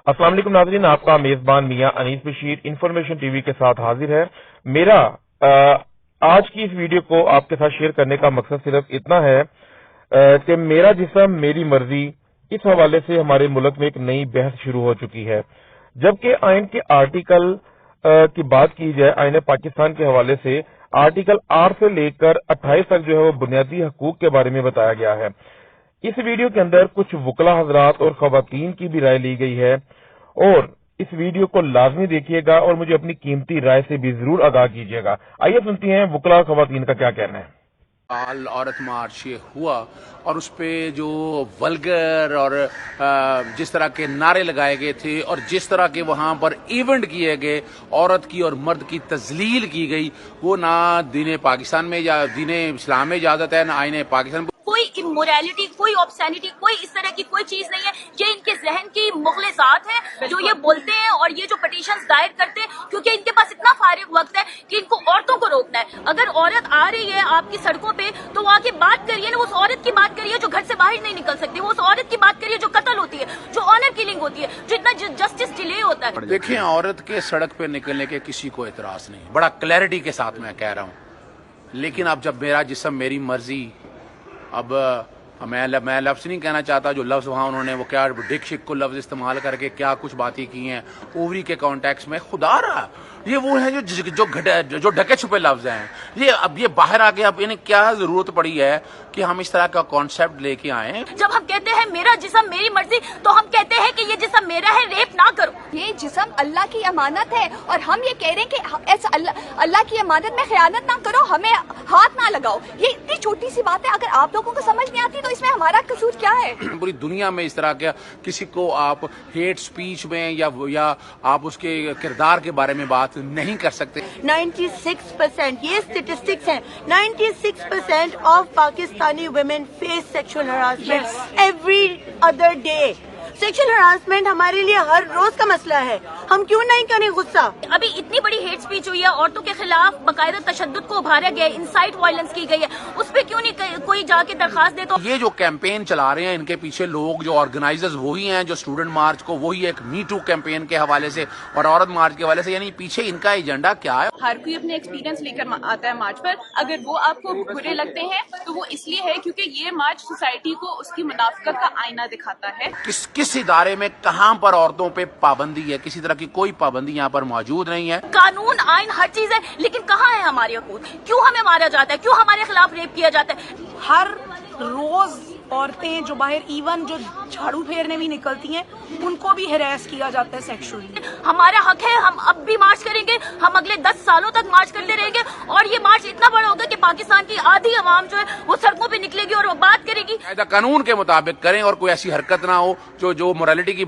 अस्सलाम वालेकुम नाज़रीन, आपका मेजबान मियां अनीस बशीर इंफॉर्मेशन टीवी के साथ हाजिर है। मेरा आज की इस वीडियो को आपके साथ शेयर करने का मकसद सिर्फ इतना है कि मेरा जिस्म मेरी मर्जी, इस हवाले से हमारे मुल्क में एक नई बहस शुरू हो चुकी है। जबकि आइन के आर्टिकल की बात की जाए, आइन पाकिस्तान के हवाले से आर्टिकल 8 से लेकर 28 तक जो है वो बुनियादी हकूक के बारे में बताया गया है। इस वीडियो के अंदर कुछ वकला हजरात और खवातीन की भी राय ली गई है, और इस वीडियो को लाजमी देखिएगा और मुझे अपनी कीमती राय से भी जरूर आगाह कीजिएगा। आइए सुनती हैं वकला और खवातीन का क्या कहना है। आल औरत मार्च ये हुआ और उस पे जो वल्गर और जिस तरह के नारे लगाए गए थे और जिस तरह के वहां पर इवेंट किए गए, औरत की और मर्द की तजलील की गई, वो ना दीन पाकिस्तान में या दीन इस्लाम में इजाजत है, ना आईने पाकिस्तान। कोई इमोरलिटी, कोई ऑब्सैनिटी, कोई इस तरह की कोई चीज नहीं है। ये इनके जहन की मुगलिसात है जो ये बोलते हैं और ये जो पिटीशंस दायर करते हैं, क्योंकि इनके पास इतना फारिग वक्त है कि इनको औरतों को रोकना है। अगर औरत आ रही है आपकी सड़कों पे तो वो आके बात करिए ना, उस औरत की बात करिए जो घर से बाहर नहीं निकल सकती, वो उस औरत की बात करिए जो कत्ल होती है, जो ऑनर किलिंग होती है, जो इतना जस्टिस डिले होता है। देखिए, औरत के सड़क पे निकलने के किसी को एतराज नहीं, बड़ा क्लैरिटी के साथ मैं कह रहा हूँ। लेकिन अब जब मेरा जिस्म मेरी मर्जी, अब मैं लफ्ज नहीं कहना चाहता, जो लफ्ज वहां उन्होंने वो क्या डिक शिक को लफ्ज इस्तेमाल करके क्या कुछ बातें की हैं ओवरी के कॉन्टेक्स्ट में, खुदा रहा ये वो है जो ढके छुपे लफ्ज हैं। ये बाहर आके अब इन्हें क्या जरूरत पड़ी है कि हम इस तरह का कॉन्सेप्ट लेके आए। जब हम कहते हैं मेरा जिस्म मेरी मर्जी, तो हम कहते हैं कि ये जिस्म मेरा है, रेप ना करो। ये जिस्म अल्लाह की अमानत है और हम ये कह रहे हैं कि ऐसा अल्लाह की अमानत में खयानत ना करो, हमें हाथ ना लगाओ। ये इतनी छोटी सी बात है, अगर आप लोगों को समझ नहीं आती तो इसमें हमारा कसूर क्या है? पूरी दुनिया में इस तरह के किसी को आप हेट स्पीच में या आप उसके किरदार के बारे में बात नहीं कर सकते। 96% ये स्टेटिस्टिक्स हैं, 96% of Pakistani women face sexual harassment every other day. Sexual harassment हमारे लिए हर रोज का मसला है, हम क्यों नहीं करें गुस्सा? अभी इतनी बड़ी हेट स्पीच हुई है, औरतों के खिलाफ बाकायदा तशद्दुद को उभारा गया है, इंसाइट वायलेंस की गई है, उस पर क्यों नहीं कोई जाके दरखास्त दे? तो ये जो कैंपेन चला रहे हैं, इनके पीछे लोग जो ऑर्गेनाइजर्स वही हैं जो स्टूडेंट मार्च को, वही एक मी टू कैंपेन के हवाले से और औरत मार्च के हवाले से, यानी पीछे इनका एजेंडा क्या है? हर कोई अपने एक्सपीरियंस लेकर आता है मार्च पर। अगर वो आपको बुरे लगते हैं तो वो इसलिए है क्योंकि ये मार्च सोसाइटी को उसकी मुनाफिकत का आईना दिखाता है। किस इदारे में कहां पर औरतों पे पाबंदी है? किसी तरह की कोई पाबंदी यहाँ पर मौजूद नहीं है। कानून आइन हर चीज है, लेकिन कहाँ है हमारे हकूक? क्यों हमें मारा जाता है? क्यों हमारे खिलाफ रेप किया जाता है? हर रोज औरतें जो बाहर इवन जो झाड़ू फेरने भी निकलती हैं, उनको भी हैरेस किया जाता है सेक्सुअली। हमारा हक है, हम अब भी मार्च करेंगे, हम अगले 10 सालों तक मार्च करते रहेंगे, और ये मार्च इतना बड़ा होगा कि पाकिस्तान की आधी अवाम जो है वो सड़कों पे निकलेगी और वो बात करेगी। कानून के मुताबिक करें और कोई ऐसी हरकत ना हो जो मोरालिटी की